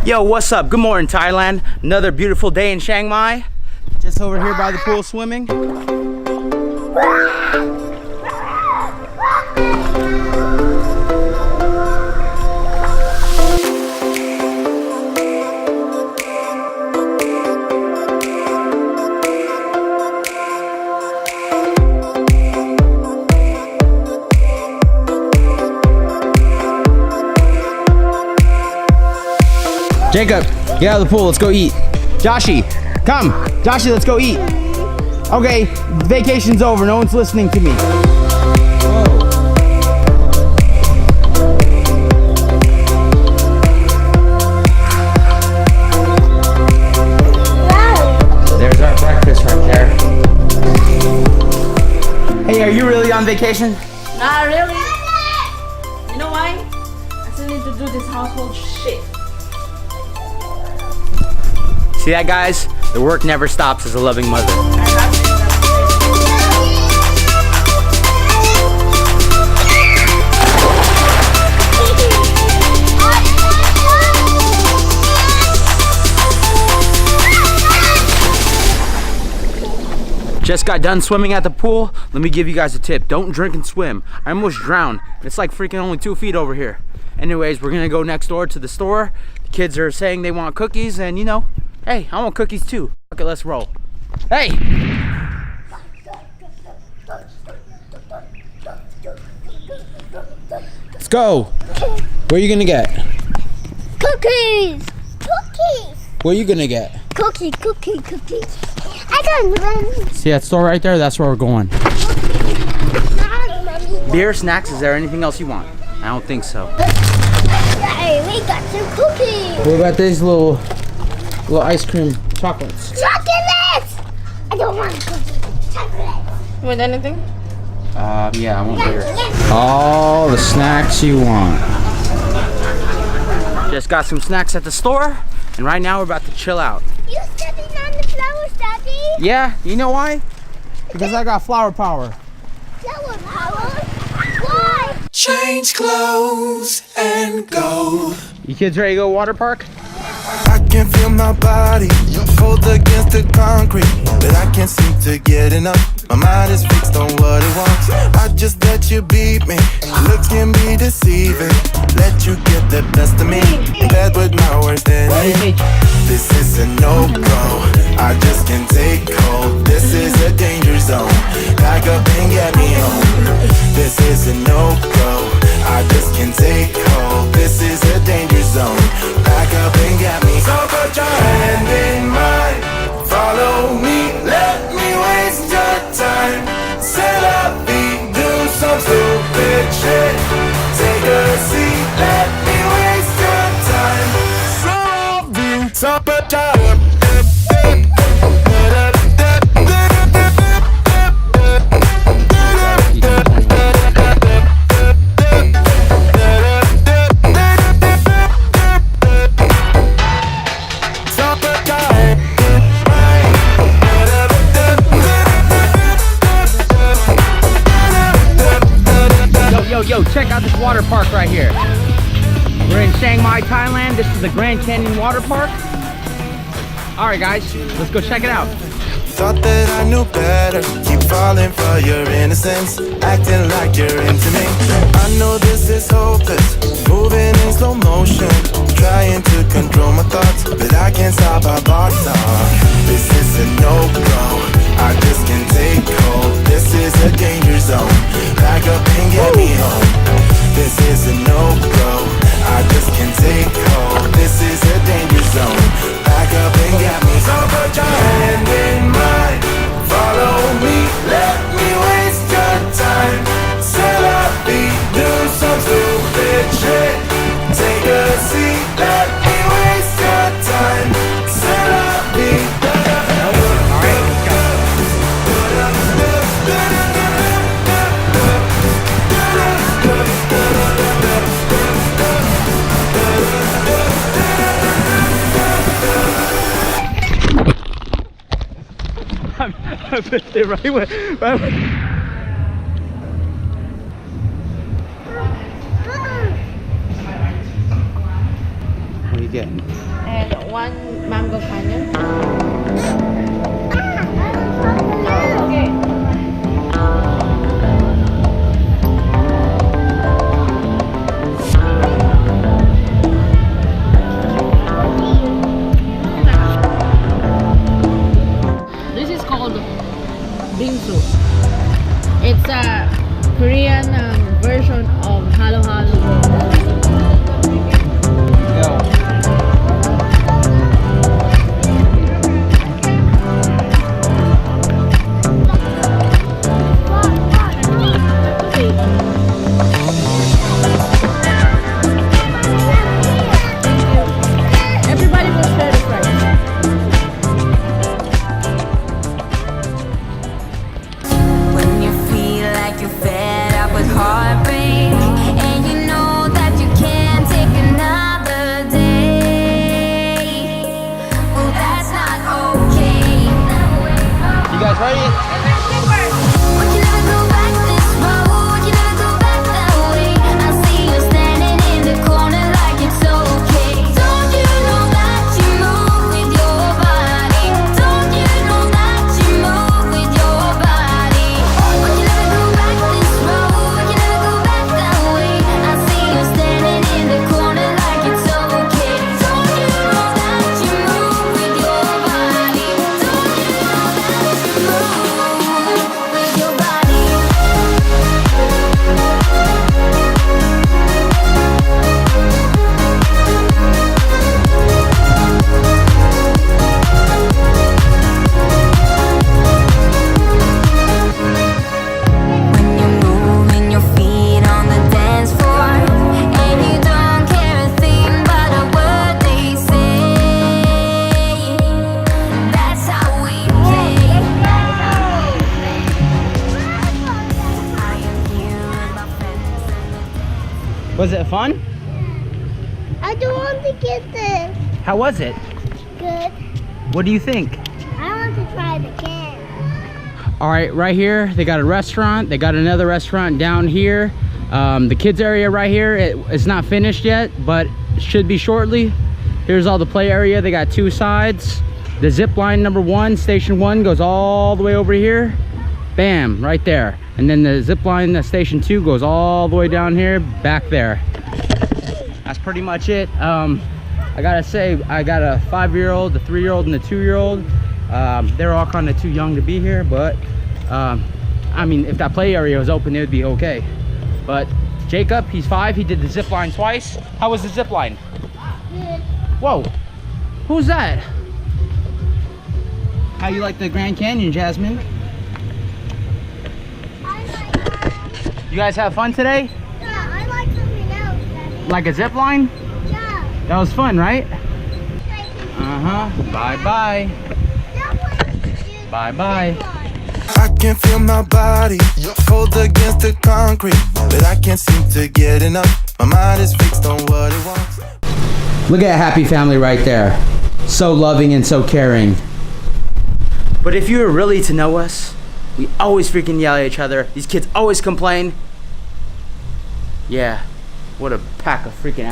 Yo, what's up? Good morning, Thailand. Another beautiful day in Chiang Mai. Just over here by the pool swimming. Jacob, get out of the pool, let's go eat. Joshi, come. Joshi, let's go eat. Okay, vacation's over, no one's listening to me. Whoa. There's our breakfast right there. Hey, are you really on vacation? Not really. You know why? I still need to do this household shit. See that, guys? The work never stops as a loving mother. Just got done swimming at the pool. Let me give you guys a tip. Don't drink and swim. I almost drowned. It's like freaking only 2 feet over here. Anyways, we're gonna go next door to the store. The kids are saying they want cookies, and you know, hey, I want cookies too. Okay, let's roll. Hey! Let's go. What are you gonna get? Cookies! Cookies! What are you gonna get? Cookies! I don't run. See that store right there? That's where we're going. Mommy. Beer, snacks, is there anything else you want? I don't think so. Hey, we got some cookies! What about these little ice cream chocolates? Chocolates! I don't want cookies. Chocolates. Want anything? Yeah, I want beer. All the snacks you want. Just got some snacks at the store, and right now we're about to chill out. You stepping on the flowers, Daddy? Yeah, you know why? Because I got flower power. Flower power? Why? Change clothes and go. You kids ready to go water park? I can feel my body cold against the concrete, but I can't seem to get enough. My mind is fixed on what it wants. I just let you beat me. Looks can be deceiving. Let you get the best of me. In bed with my worst enemy. This is a no-go. I just can't take hold. This is a danger zone. Back up and get me home. This is a no-go. I just can't take hold. This is a danger zone. Back up and get me. So put your hand in mine. Follow me. Let me waste your time. Set up feet. Do some stupid shit. Take a seat. Let me waste your time. So put your Yo, check out this water park right here. We're in Chiang Mai, Thailand. This is the Grand Canyon Water Park. All right, guys, let's go check it out. Thought that I knew better. Keep falling for your innocence, acting like you're into me. I know this is hopeless, moving in slow motion, trying to control my thoughts, but I can't stop our body talk. This is a no-go. I just can't take hold. This is a danger zone. Back up and get me home. This is a no-go. I just can't take hold. This is a danger zone. Back up and get me. So put your hand in mine. Follow me. Let me waste your time. Set up beat. Do some stupid shit. Take a seat. Let me waste your time. Set up beat. Stay right away. What are you getting? And one mango canyon. Okay. This is called bingsu. It's a Korean version of halo halo. Everybody will share this right. When you feel like you're fed up with heartbreak, and you know that you can't take another day, well, that's not okay. You guys ready? Would you never go back this road? Would you never go back that way? I see you standing in the corner like it's okay. Don't you know that you move with your body? Don't you know that you move with your body? Would you never go back this road? Would you never go back that way? I see you standing in the corner like it's okay. Don't you know that you move with your body? Don't you know that you move with your body? When you're moving your feet on the dance floor, and you don't care a thing about a word they say, that's how we play. I am here with my friends. Was it fun? I don't want to get this. How was it? Good. What do you think? I want to try it again. All right, right here they got a restaurant. They got another restaurant down here. The kids area right here, it's not finished yet, but should be shortly. Here's all the play area. They got two sides. The zip line number 1, station 1, goes all the way over here. Bam, right there. And then the zip line, station 2, goes all the way down here, back there. That's pretty much it. I gotta say, I got a 5-year-old, a 3-year-old, and a 2-year-old. They're all kind of too young to be here, but I mean, if that play area was open, it would be okay. But Jacob, he's 5. He did the zip line twice. How was the zip line? Good. Whoa, who's that? How you like the Grand Canyon, Jasmine? I like that. You guys have fun today? Yeah, I like something else, Daddy. Like a zip line? Yeah. That was fun, right? Like Bye-bye. that one. Bye-bye. I can feel my body cold against the concrete, but I can't seem to get enough. My mind is fixed on what it wants. Look at a happy family right there. So loving and so caring. But if you were really to know us, we always freaking yell at each other. These kids always complain. Yeah, what a pack of freaking assholes.